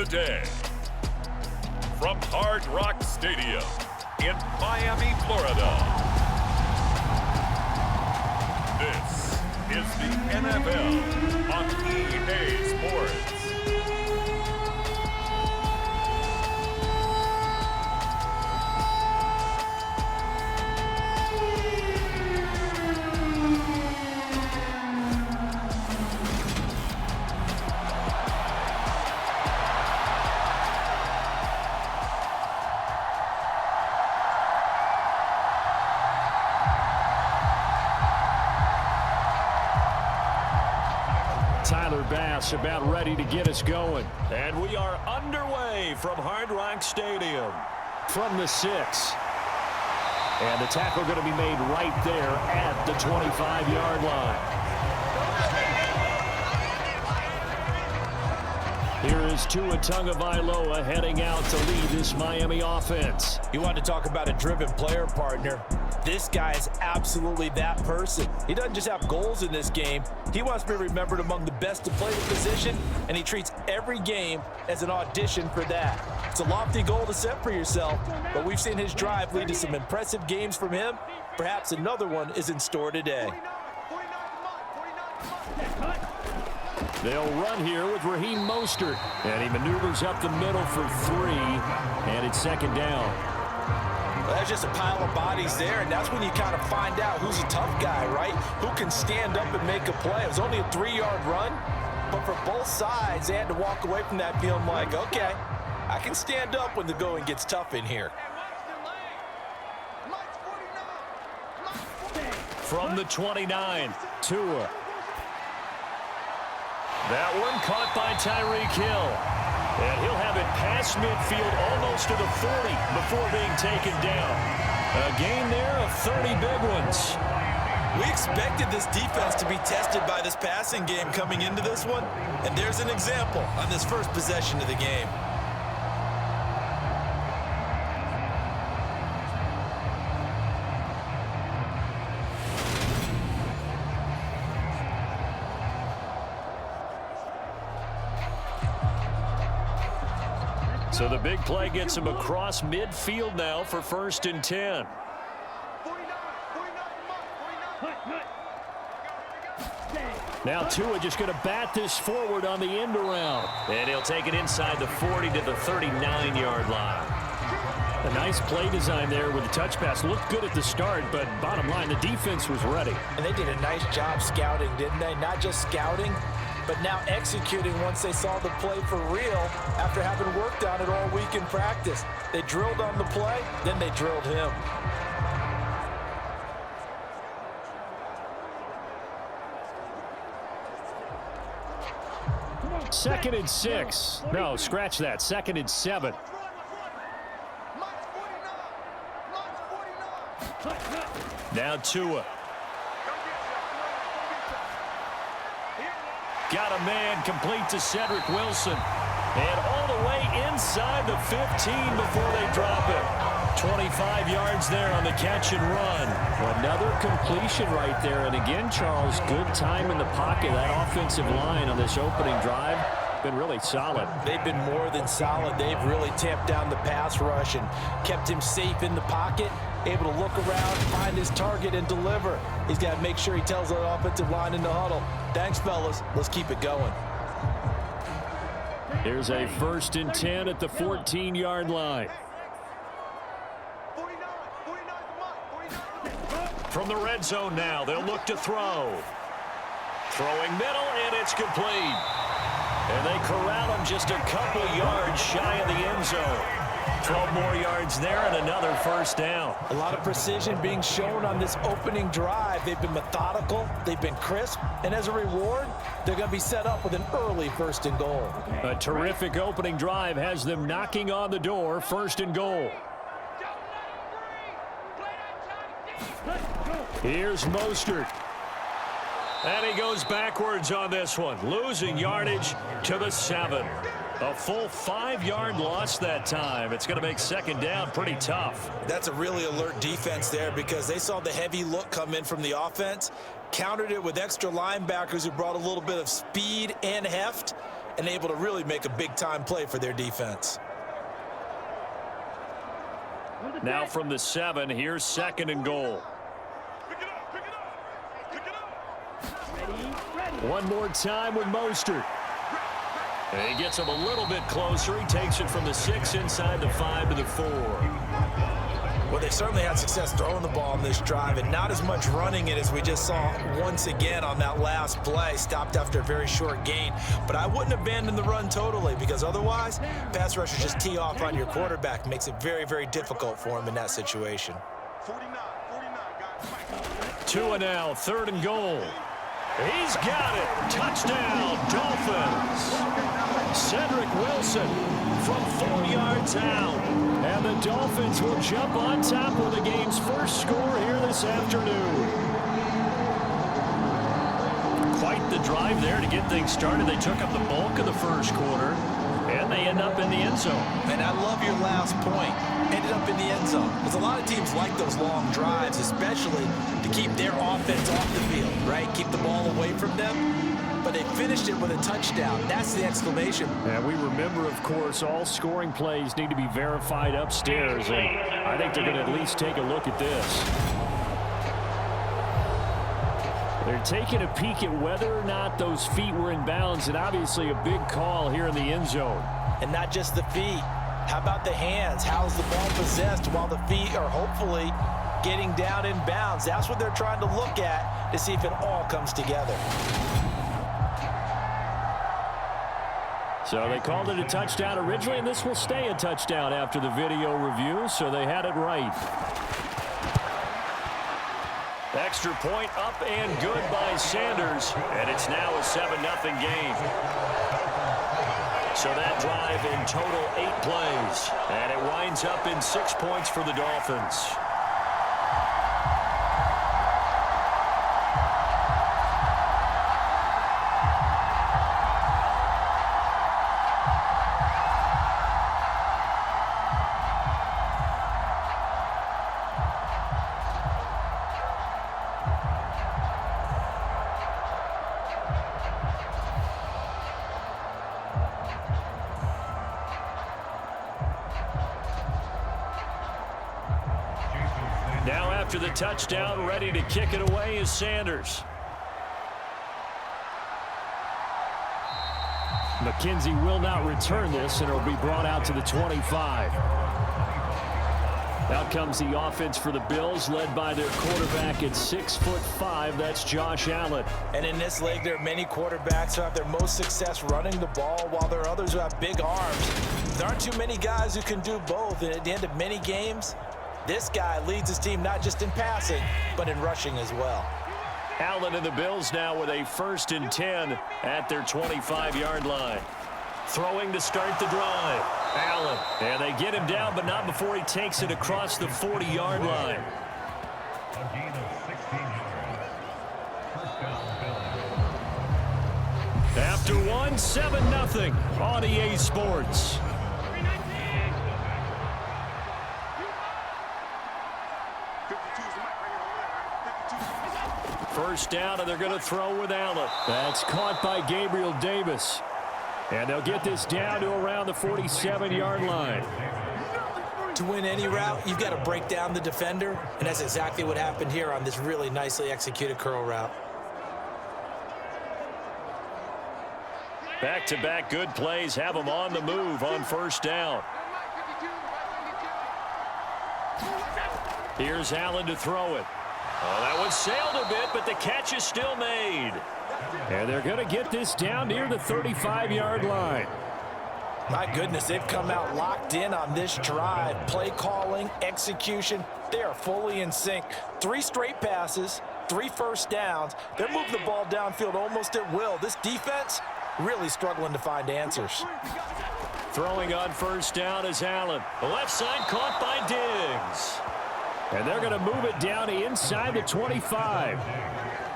today. From Hard Rock Stadium in Miami, Florida. This is the NFL on EA Sports. Bass about ready to get us going. And we are underway from Hard Rock Stadium. From the 6. And the tackle going to be made right there at the 25-yard line. Here is Tua Tagovailoa heading out to lead this Miami offense. You want to talk about a driven player, partner. This guy is absolutely that person. He doesn't just have goals in this game. He wants to be remembered among the best to play the position, and he treats every game as an audition for that. It's a lofty goal to set for yourself, but we've seen his drive lead to some impressive games from him. Perhaps another one is in store today. They'll run here with Raheem Mostert, and he maneuvers up the middle for 3, and it's second down. Well, that's just a pile of bodies there, and that's when you kind of find out who's a tough guy, right? Who can stand up and make a play. It was only a 3-yard run, but for both sides, they had to walk away from that feeling like, okay, I can stand up when the going gets tough in here. From the 29, Tua. That one caught by Tyreek Hill. And he'll have it past midfield almost to the 40 before being taken down. A gain there of 30 big ones. We expected this defense to be tested by this passing game coming into this one. And there's an example on this first possession of the game. So the big play gets him across midfield now for 1st and 10. Now Tua just going to bat this forward on the end around. And he'll take it inside the 40 to the 39-yard line. A nice play design there with the touch pass. Looked good at the start, but bottom line, the defense was ready. And they did a nice job scouting, didn't they? Not just scouting, but now executing once they saw the play for real after having worked on it all week in practice. They drilled on the play, then they drilled him. Second and 6. No, scratch that. 2nd and 7. Now Tua. Got a man complete to Cedric Wilson. And all the way inside the 15 before they drop it. 25 yards there on the catch and run. Another completion right there. And again, Charles, good time in the pocket. That offensive line on this opening drive been really solid. They've been more than solid. They've really tamped down the pass rush and kept him safe in the pocket, able to look around, find his target, and deliver. He's got to make sure he tells the offensive line in the huddle, thanks, fellas. Let's keep it going. Here's a 1st and 10 at the 14-yard line. From the red zone now, they'll look to throw. Throwing middle, and it's complete. And they corral him just a couple yards shy of the end zone. 12 more yards there and another 1st down. A lot of precision being shown on this opening drive. They've been methodical, they've been crisp, and as a reward, they're going to be set up with an early 1st and goal. A terrific opening drive has them knocking on the door, 1st and goal. Here's Mostert. And he goes backwards on this one, losing yardage to the 7. A full 5-yard loss that time. It's going to make 2nd down pretty tough. That's a really alert defense there because they saw the heavy look come in from the offense, countered it with extra linebackers who brought a little bit of speed and heft, and able to really make a big-time play for their defense. Now from the 7, here's 2nd and goal. One more time with Mostert. And he gets him a little bit closer. He takes it from the 6 inside the 5 to the 4. Well, they certainly had success throwing the ball on this drive and not as much running it as we just saw once again on that last play. Stopped after a very short gain. But I wouldn't abandon the run totally, because otherwise, pass rushers just tee off on your quarterback. Makes it very, very difficult for him in that situation. 2 and now, 3rd and goal. He's got it. Touchdown, Dolphins. Cedric Wilson from 4 yards out. And the Dolphins will jump on top of the game's first score here this afternoon. Quite the drive there to get things started. They took up the bulk of the first quarter, and they end up in the end zone. And I love your last point. Ended up in the end zone. Because a lot of teams like those long drives, especially to keep their offense off the field, right? Keep the ball away from them. But they finished it with a touchdown. That's the exclamation. And we remember, of course, all scoring plays need to be verified upstairs. And I think they're going to at least take a look at this. They're taking a peek at whether or not those feet were in bounds, and obviously a big call here in the end zone. And not just the feet. How about the hands? How's the ball possessed while the feet are hopefully getting down in bounds? That's what they're trying to look at to see if it all comes together. So they called it a touchdown originally, and this will stay a touchdown after the video review, so they had it right. Extra point up and good by Sanders, and it's now a 7-0 game. So that drive in total 8 plays, and it winds up in 6 points for the Dolphins. Now after the touchdown, ready to kick it away is Sanders. McKenzie will not return this, and it'll be brought out to the 25. Out comes the offense for the Bills, led by their quarterback at 6'5". That's Josh Allen. And in this league, there are many quarterbacks who have their most success running the ball, while there are others who have big arms. There aren't too many guys who can do both, and at the end of many games, this guy leads his team not just in passing, but in rushing as well. Allen and the Bills now with a 1st and 10 at their 25-yard line. Throwing to start the drive. Allen. And they get him down, but not before he takes it across the 40-yard line. After one, 7-0 on EA Sports. First down, and they're going to throw with Allen. That's caught by Gabriel Davis. And they'll get this down to around the 47-yard line. To win any route, you've got to break down the defender, and that's exactly what happened here on this really nicely executed curl route. Back-to-back good plays have them on the move on first down. Here's Allen to throw it. Oh, that one sailed a bit, but the catch is still made. And they're going to get this down near the 35-yard line. My goodness, they've come out locked in on this drive. Play calling, execution, they are fully in sync. 3 straight passes, 3 first downs. They're moving the ball downfield almost at will. This defense really struggling to find answers. Throwing on first down is Allen. The left side caught by Diggs. And they're going to move it down inside the 25.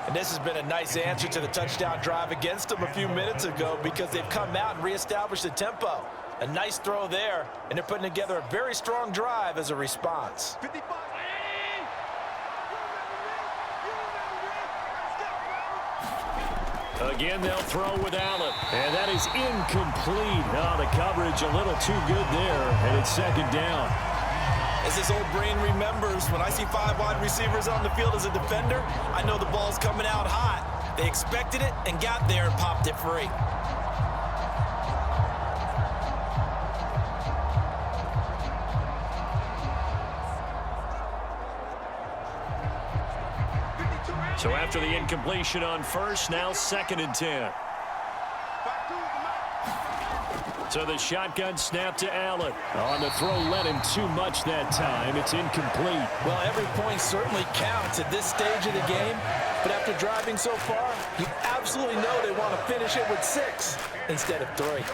And this has been a nice answer to the touchdown drive against them a few minutes ago, because they've come out and reestablished the tempo. A nice throw there, and they're putting together a very strong drive as a response. Again, they'll throw with Allen. And that is incomplete. Oh, the coverage a little too good there, and it's second down. As his old brain remembers, when I see 5 wide receivers on the field as a defender, I know the ball's coming out hot. They expected it and got there and popped it free. So after the incompletion on first, now 2nd and 10. So the shotgun snap to Allen. On the throw, led him too much that time. It's incomplete. Well, every point certainly counts at this stage of the game. But after driving so far, you absolutely know they want to finish it with 6 instead of 3.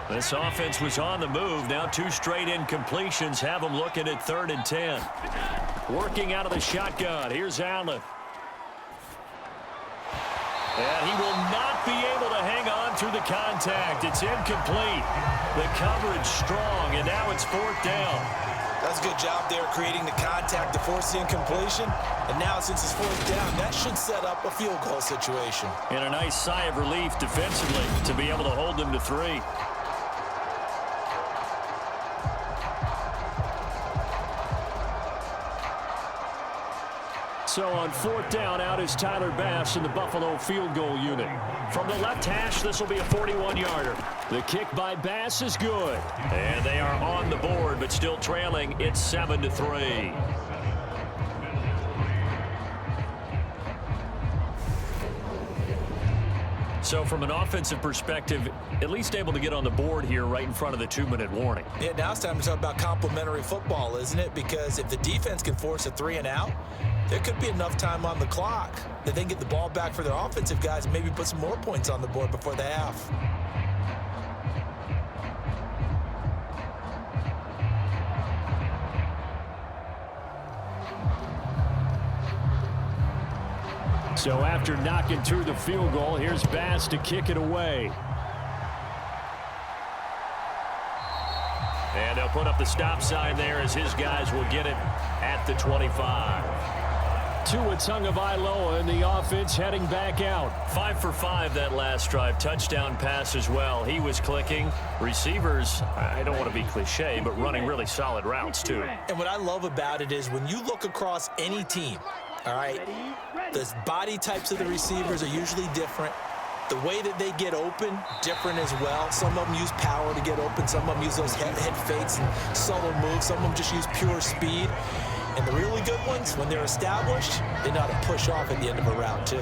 This offense was on the move. Now 2 straight incompletions have them looking at 3rd and 10. Working out of the shotgun. Here's Allen. And he will not be able to hang on through the contact. It's incomplete. The coverage strong, and now it's 4th down. That's a good job there creating the contact to force the incompletion. And now since it's 4th down, that should set up a field goal situation. And a nice sigh of relief defensively to be able to hold them to 3. So on 4th down, out is Tyler Bass in the Buffalo field goal unit. From the left hash, this will be a 41-yarder. The kick by Bass is good. And they are on the board, but still trailing. It's 7-3. So from an offensive perspective, at least able to get on the board here right in front of the 2-minute warning. Yeah, now it's time to talk about complementary football, isn't it? Because if the defense can force a 3 and out, there could be enough time on the clock that they can get the ball back for their offensive guys and maybe put some more points on the board before the half. So after knocking through the field goal, here's Bass to kick it away. And they'll put up the stop sign there as his guys will get it at the 25. Tua Tagovailoa in the offense heading back out. 5 for 5 that last drive. Touchdown pass as well. He was clicking. Receivers, I don't want to be cliche, but running really solid routes too. And what I love about it is when you look across any team, all right, the body types of the receivers are usually different. The way that they get open, different as well. Some of them use power to get open. Some of them use those head fakes and subtle moves. Some of them just use pure speed. And the really good ones, when they're established, they know how to push off at the end of a route too.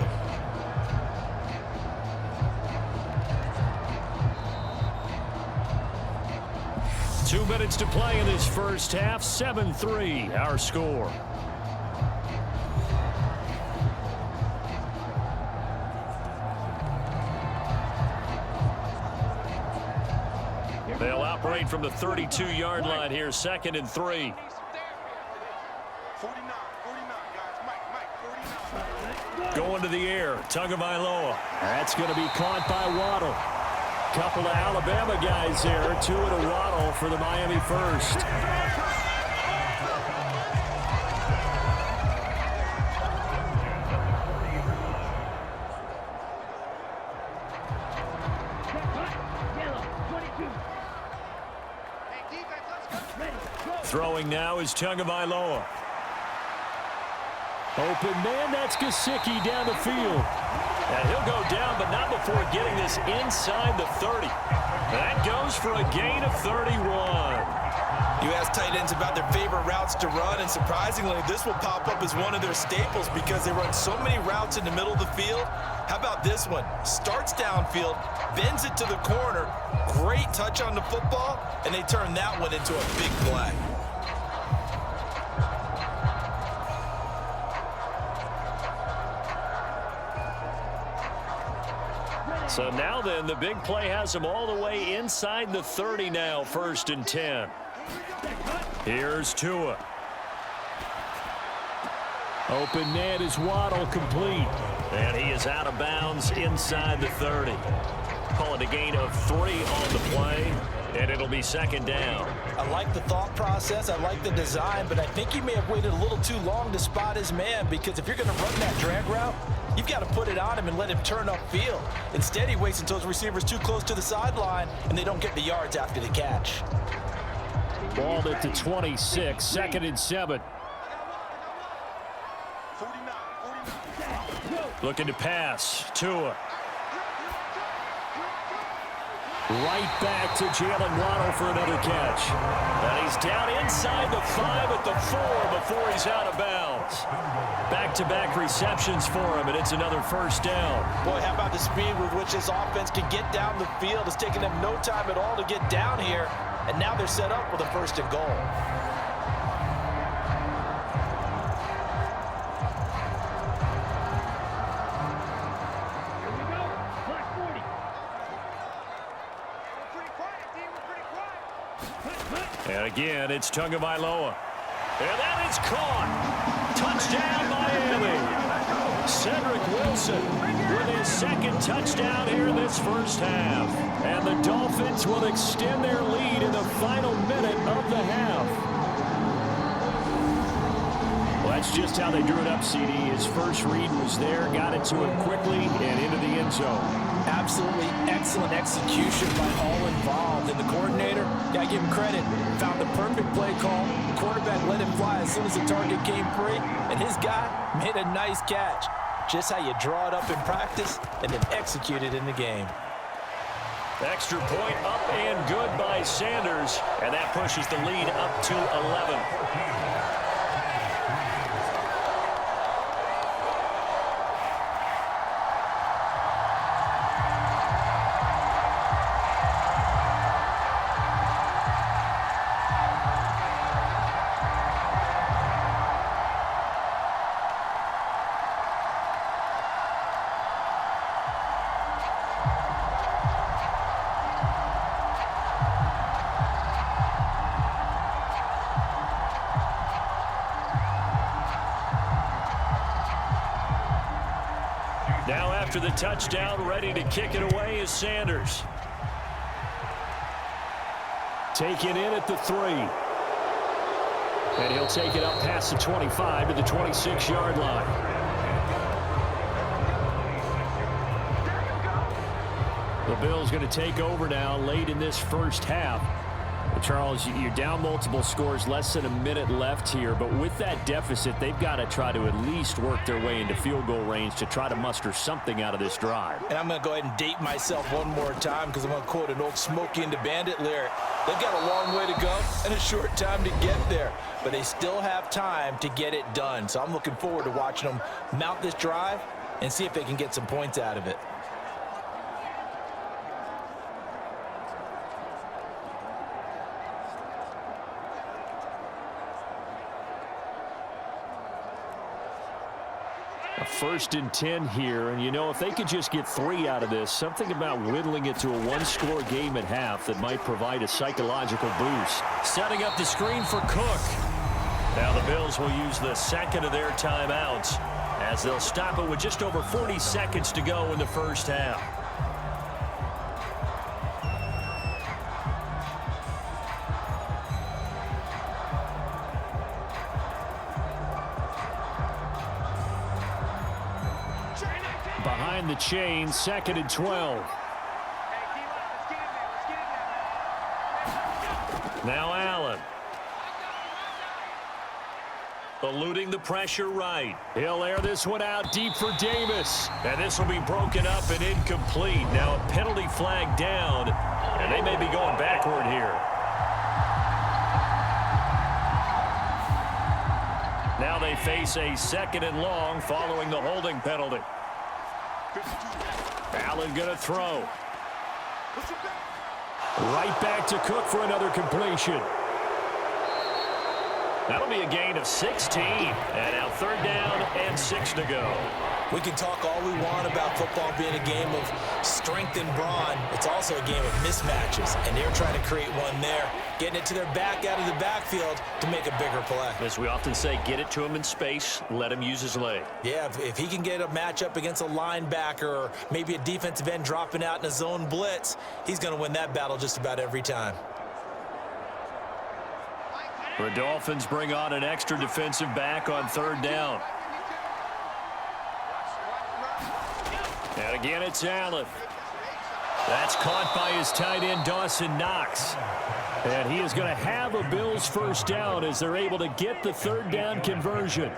Two minutes to play in this first half. 7-3, our score. They'll operate from the 32-yard line here, 2nd and 3. Going to the air, Tagovailoa. That's going to be caught by Waddle. Couple of Alabama guys there, Tua to Waddle for the Miami first. Throwing now is Tagovailoa. Open man, that's Gesicki down the field. And he'll go down, but not before getting this inside the 30. That goes for a gain of 31. You ask tight ends about their favorite routes to run, and surprisingly, this will pop up as one of their staples because they run so many routes in the middle of the field. How about this one? Starts downfield, bends it to the corner, great touch on the football, and they turn that one into a big play. So now then, the big play has them all the way inside the 30 now, 1st and 10. Here's Tua. Open net is Waddle complete. And he is out of bounds inside the 30. Call it a gain of 3 on the play, and it'll be second down. I like the thought process. I like the design, but I think he may have waited a little too long to spot his man, because if you're going to run that drag route, you've got to put it on him and let him turn upfield. Instead, he waits until his receiver's too close to the sideline, and they don't get the yards after the catch. Balled at the 26, 2nd and 7. Looking to pass. Tua. Right back to Jalen Waddle for another catch. And he's down inside the 5 at the 4 before he's out of bounds. Back-to-back receptions for him, and it's another first down. Boy, how about the speed with which this offense can get down the field? It's taken them no time at all to get down here, and now they're set up with a 1st and goal. And again, it's Tagovailoa. And that is caught. Touchdown, Miami. Cedric Wilson with his 2nd touchdown here in this first half. And the Dolphins will extend their lead in the final minute of the half. Well, that's just how they drew it up, CD. His first read was there, got it to him quickly, and into the end zone. Absolutely excellent execution by all involved. And the coordinator, got to give him credit, found the perfect play call. The quarterback let him fly as soon as the target came free, and his guy made a nice catch. Just how you draw it up in practice and then execute it in the game. Extra point up and good by Sanders, and that pushes the lead up to 11. Now after the touchdown, ready to kick it away is Sanders. Taken in at the 3. And he'll take it up past the 25 to the 26-yard line. The Bills going to take over now late in this first half. Charles, you're down multiple scores, less than a minute left here, but with that deficit, they've got to try to at least work their way into field goal range to try to muster something out of this drive. And I'm going to go ahead and date myself one more time, because I'm going to quote an old Smokey and the Bandit lyric. They've got a long way to go and a short time to get there, but they still have time to get it done. So I'm looking forward to watching them mount this drive and see if they can get some points out of it. A 1st and 10 here, and you know, if they could just get 3 out of this, something about whittling it to a 1-score game at half that might provide a psychological boost. Setting up the screen for Cook. Now the Bills will use the 2nd of their timeouts as they'll stop it with just over 40 seconds to go in the first half. Behind the chain, 2nd and 12. Now Allen. Eluding the pressure right. He'll air this one out deep for Davis. And this will be broken up and incomplete. Now a penalty flag down, and they may be going backward here. Now they face a 2nd and long following the holding penalty. Allen gonna throw. Right back to Cook for another completion. That'll be a gain of 16. And now 3rd down and 6 to go. We can talk all we want about football being a game of strength and brawn. It's also a game of mismatches, and they're trying to create one there, getting it to their back out of the backfield to make a bigger play. As we often say, get it to him in space, let him use his leg. Yeah, if he can get a matchup against a linebacker or maybe a defensive end dropping out in a zone blitz, he's going to win that battle just about every time. The Dolphins bring on an extra defensive back on third down. And again, it's Allen. That's caught by his tight end, Dawson Knox. And he is going to have a Bills first down as they're able to get the third down conversion.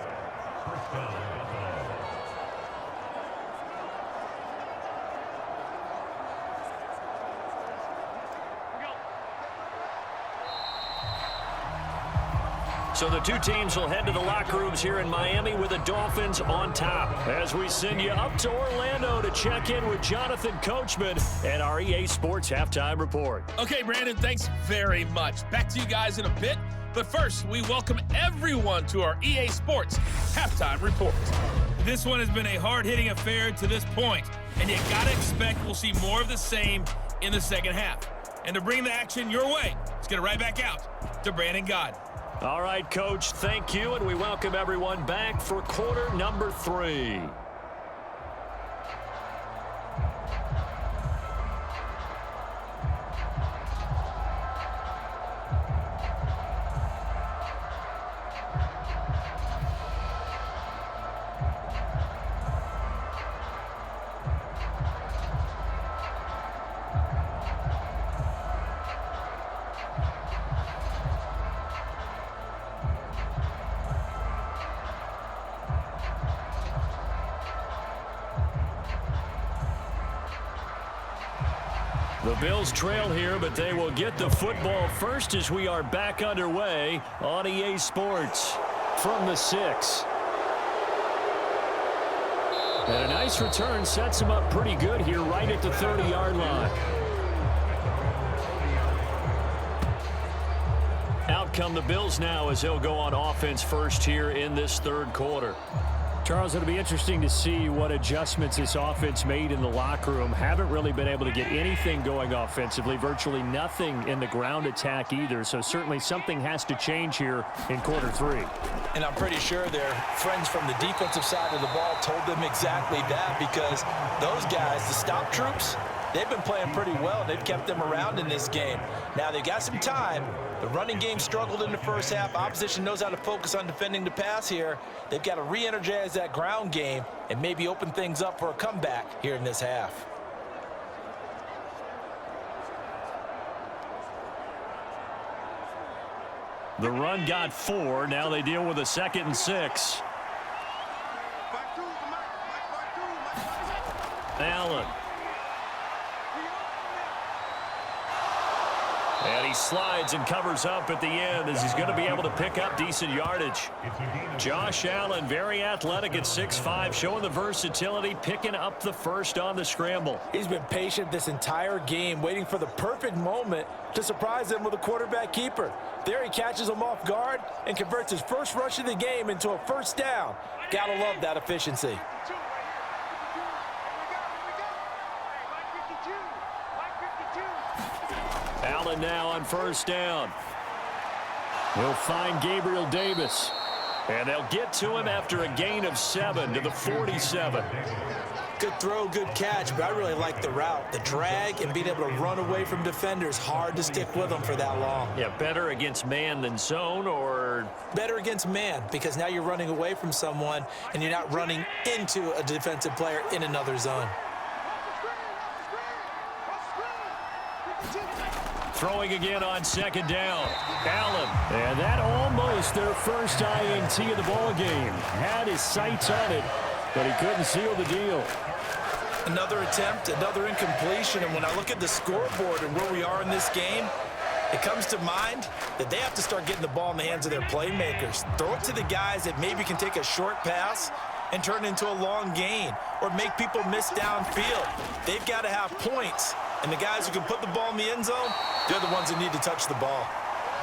So the two teams will head to the locker rooms here in Miami with the Dolphins on top. As we send you up to Orlando to check in with Jonathan Coachman and our EA Sports Halftime Report. Okay, Brandon, thanks very much. Back to you guys in a bit. But first, we welcome everyone to our EA Sports Halftime Report. This one has been a hard-hitting affair to this point, and you got to expect we'll see more of the same in the second half. And to bring the action your way, let's get it right back out to Brandon Gaudin. All right, Coach, thank you, and we welcome everyone back for quarter number 3. The Bills trail here, but they will get the football first as we are back underway on EA Sports from the 6. And a nice return sets him up pretty good here right at the 30-yard line. Out come the Bills now as they'll go on offense first here in this third quarter. Charles, it'll be interesting to see what adjustments this offense made in the locker room. Haven't really been able to get anything going offensively, virtually nothing in the ground attack either. So certainly something has to change here in quarter 3. And I'm pretty sure their friends from the defensive side of the ball told them exactly that, because those guys, the stop troops, they've been playing pretty well. They've kept them around in this game. Now they've got some time. The running game struggled in the first half. Opposition knows how to focus on defending the pass here. They've got to re-energize that ground game and maybe open things up for a comeback here in this half. The run got 4. Now they deal with a 2nd and 6. Allen. And he slides and covers up at the end as he's going to be able to pick up decent yardage. Josh Allen, very athletic at 6'5", showing the versatility, picking up the first on the scramble. He's been patient this entire game, waiting for the perfect moment to surprise them with a quarterback keeper. There he catches him off guard and converts his first rush of the game into a first down. Gotta love that efficiency. Allen now on first down. He'll find Gabriel Davis. And they'll get to him after a gain of 7 to the 47. Good throw, good catch, but I really like the route. The drag and being able to run away from defenders, hard to stick with them for that long. Yeah, better against man than zone, or? Better against man, because now you're running away from someone and you're not running into a defensive player in another zone. Throwing again on second down. Allen. And that almost their first INT of the ball game. Had his sights on it, but he couldn't seal the deal. Another attempt, another incompletion, and when I look at the scoreboard and where we are in this game, it comes to mind that they have to start getting the ball in the hands of their playmakers. Throw it to the guys that maybe can take a short pass and turn it into a long gain or make people miss downfield. They've got to have points, and the guys who can put the ball in the end zone, they're the ones that need to touch the ball.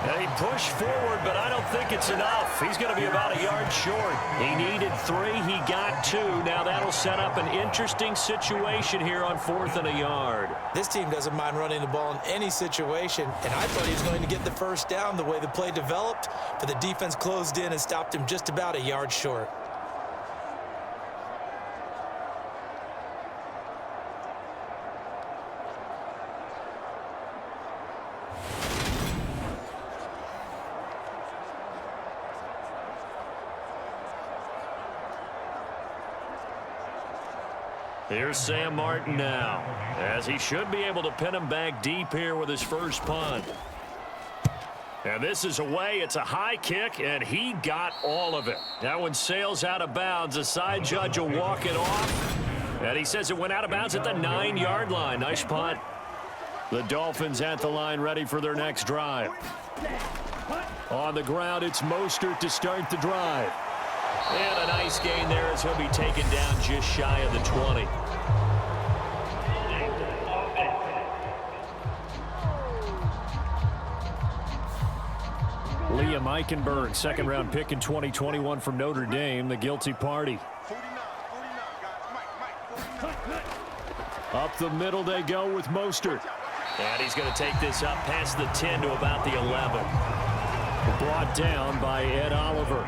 And he pushed forward, but I don't think it's enough. He's going to be about a yard short. He needed 3. He got 2. Now that'll set up an interesting situation here on 4th and a yard. This team doesn't mind running the ball in any situation, and I thought he was going to get the first down the way the play developed, but the defense closed in and stopped him just about a yard short. Here's Sam Martin now, as he should be able to pin him back deep here with his first punt. And this is away. It's a high kick, and he got all of it. That one sails out of bounds. The side judge will walk it off. And he says it went out of bounds at the 9-yard line. Nice punt. The Dolphins at the line ready for their next drive. On the ground, it's Mostert to start the drive. And a nice gain there as he'll be taken down just shy of the 20. Liam Eichenberg, second-round pick in 2021 from Notre Dame, the guilty party. Up the middle they go with Mostert. And he's going to take this up past the 10 to about the 11. Brought down by Ed Oliver.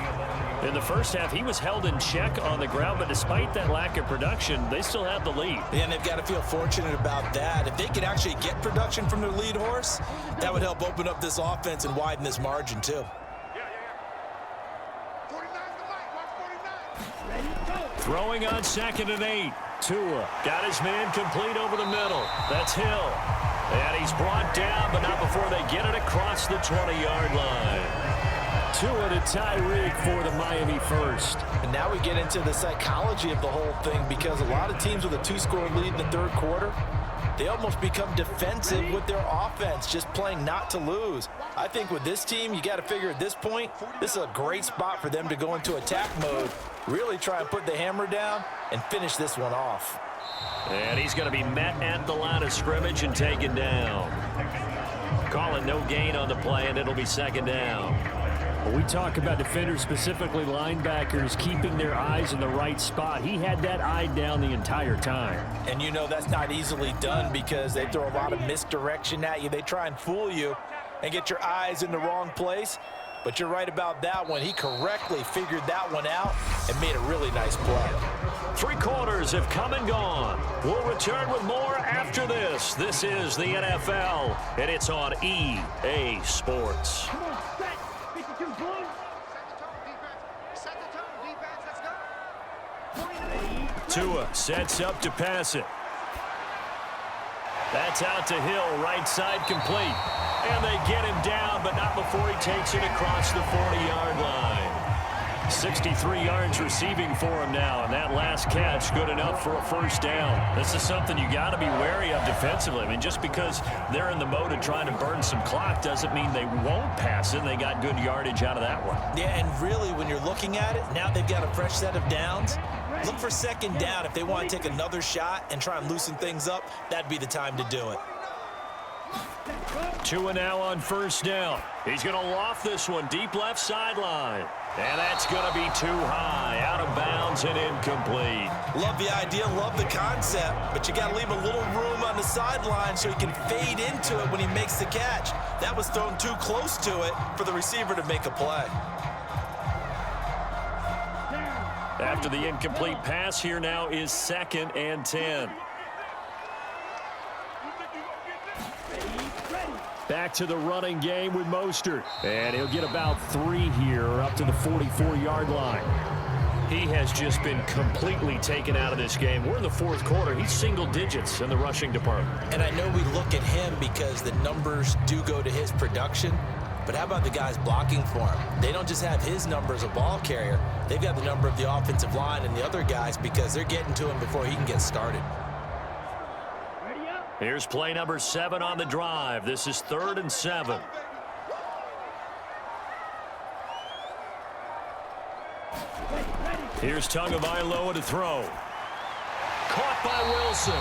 In the first half, he was held in check on the ground, but despite that lack of production, they still have the lead. And they've got to feel fortunate about that. If they could actually get production from their lead horse, that would help open up this offense and widen this margin, too. Throwing on 2nd and 8. Tua got his man complete over the middle. That's Hill. And he's brought down, but not before they get it across the 20-yard line. Tua to Tyreek for the Miami first. And now we get into the psychology of the whole thing, because a lot of teams with a 2-score lead in the third quarter, they almost become defensive with their offense, just playing not to lose. I think with this team, you got to figure at this point, this is a great spot for them to go into attack mode, really try and put the hammer down and finish this one off. And he's going to be met at the line of scrimmage and taken down. Calling no gain on the play, and it'll be 2nd down. When we talk about defenders, specifically linebackers, keeping their eyes in the right spot, he had that eye down the entire time. And you know that's not easily done, because they throw a lot of misdirection at you. They try and fool you and get your eyes in the wrong place. But you're right about that one. He correctly figured that one out and made a really nice play. 3 quarters have come and gone. We'll return with more after this. This is the NFL, and it's on EA Sports. Tua sets up to pass it. That's out to Hill, right side complete. And they get him down, but not before he takes it across the 40-yard line. 63 yards receiving for him now, and that last catch good enough for a first down. This is something you got to be wary of defensively. I mean, just because they're in the mode of trying to burn some clock doesn't mean they won't pass it, and they got good yardage out of that one. Yeah, and really, when you're looking at it, now they've got a fresh set of downs. Look for 2nd down. If they want to take another shot and try and loosen things up, that'd be the time to do it. Tua now on 1st down. He's going to loft this one deep left sideline. And that's going to be too high, out of bounds and incomplete. Love the idea, love the concept, but you got to leave a little room on the sideline so he can fade into it when he makes the catch. That was thrown too close to it for the receiver to make a play. After the incomplete pass, here now is 2nd and 10. Back to the running game with Mostert. And he'll get about 3 here up to the 44-yard line. He has just been completely taken out of this game. We're in the 4th quarter. He's single digits in the rushing department. And I know we look at him because the numbers do go to his production. But how about the guys blocking for him? They don't just have his number as a ball carrier. They've got the number of the offensive line and the other guys because they're getting to him before he can get started. Here's play number 7 on the drive. This is 3rd and 7. Here's Tagovailoa to throw. Caught by Wilson.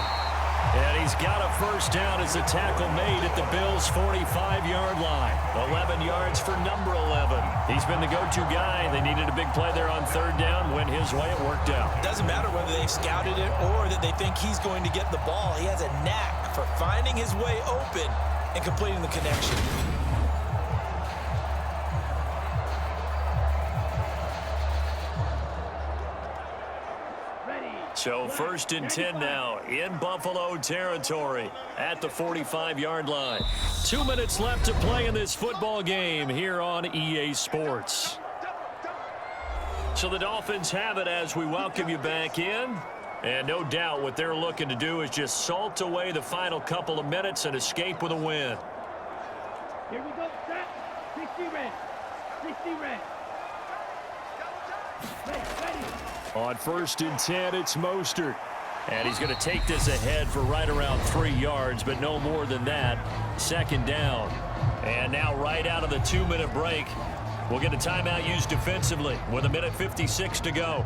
And he's got a first down as the tackle made at the Bills' 45-yard line. 11 yards for number 11. He's been the go-to guy. They needed a big play there on third down. Went his way. It worked out. Doesn't matter whether they've scouted it or that they think he's going to get the ball. He has a knack for finding his way open and completing the connection. So 1st and 10 now in Buffalo territory at the 45-yard line. 2 minutes left to play in this football game here on EA Sports. So the Dolphins have it as we welcome you back in. And no doubt what they're looking to do is just salt away the final couple of minutes and escape with a win. Here we go, set. 60 red. 60 red. Ready. On 1st and 10, it's Mostert. And he's going to take this ahead for right around 3 yards, but no more than that. 2nd down. And now right out of the 2-minute break, we'll get a timeout used defensively with 1:56 to go.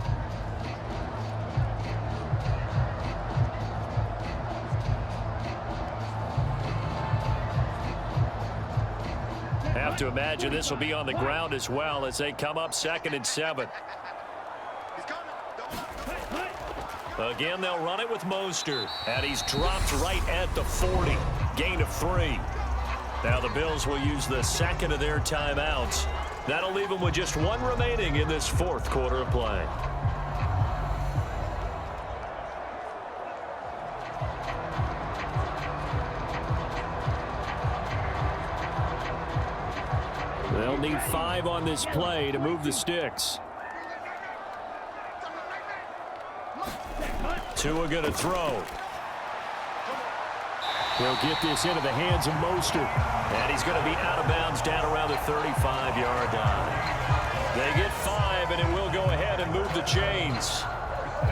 Have to imagine this will be on the ground as well as they come up 2nd and 7. Again, they'll run it with Mostert, and he's dropped right at the 40. Gain of 3. Now the Bills will use the 2nd of their timeouts. That'll leave them with just 1 remaining in this 4th quarter of play. They'll need 5 on this play to move the sticks. Tua going to throw. He'll get this into the hands of Mostert. And he's going to be out of bounds down around the 35-yard line. They get 5, and it will go ahead and move the chains.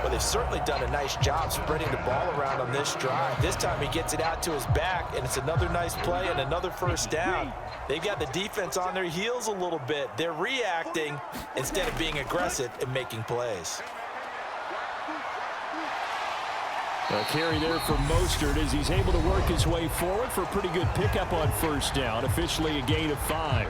Well, they've certainly done a nice job spreading the ball around on this drive. This time he gets it out to his back, and it's another nice play and another first down. They've got the defense on their heels a little bit. They're reacting instead of being aggressive and making plays. A carry there for Mostert as he's able to work his way forward for a pretty good pickup on first down. Officially a gain of 5.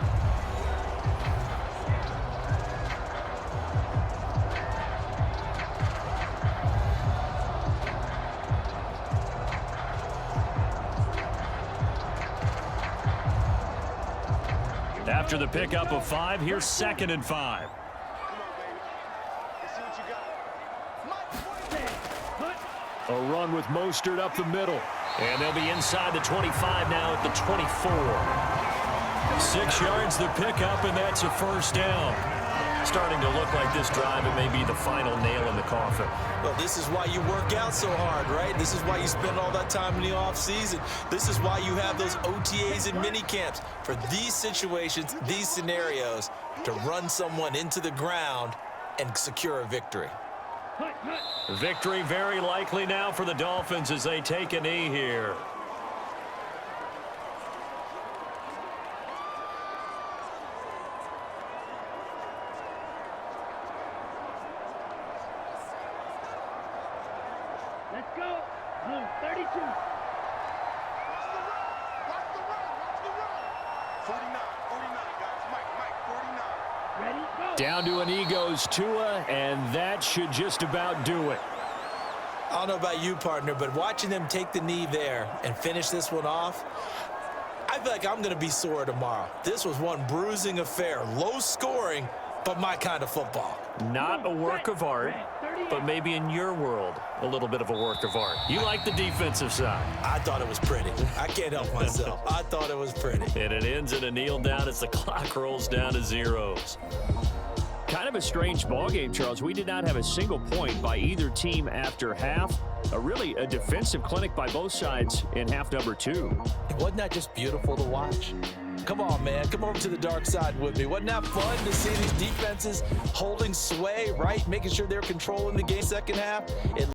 After the pickup of 5, here's 2nd and 5. A run with Mostert up the middle. And they'll be inside the 25 now at the 24. 6 yards the pickup, and that's a first down. Starting to look like this drive, it may be the final nail in the coffin. Well, this is why you work out so hard, right? This is why you spend all that time in the offseason. This is why you have those OTAs and mini camps. For these situations, these scenarios, to run someone into the ground and secure a victory. Victory very likely now for the Dolphins as they take a knee here. Let's go. 32. Watch the run. 49, guys. Mike, 49. Ready, go. Down to an knee goes Tua, and that should just about do it. I don't know about you, partner, but watching them take the knee there and finish this one off, I feel like I'm going to be sore tomorrow. This was one bruising affair. Low scoring, but my kind of football. Not a work of art, but maybe in your world, a little bit of a work of art. You like the defensive side. I thought it was pretty. I can't help myself. I thought it was pretty. And it ends in a kneel down as the clock rolls down to zeros. Kind of a strange ballgame, Charles. We did not have a single point by either team after half. Really a defensive clinic by both sides in half number 2. Wasn't that just beautiful to watch? Come on, man. Come over to the dark side with me. Wasn't that fun to see these defenses holding sway, right? Making sure they're controlling the game second half? It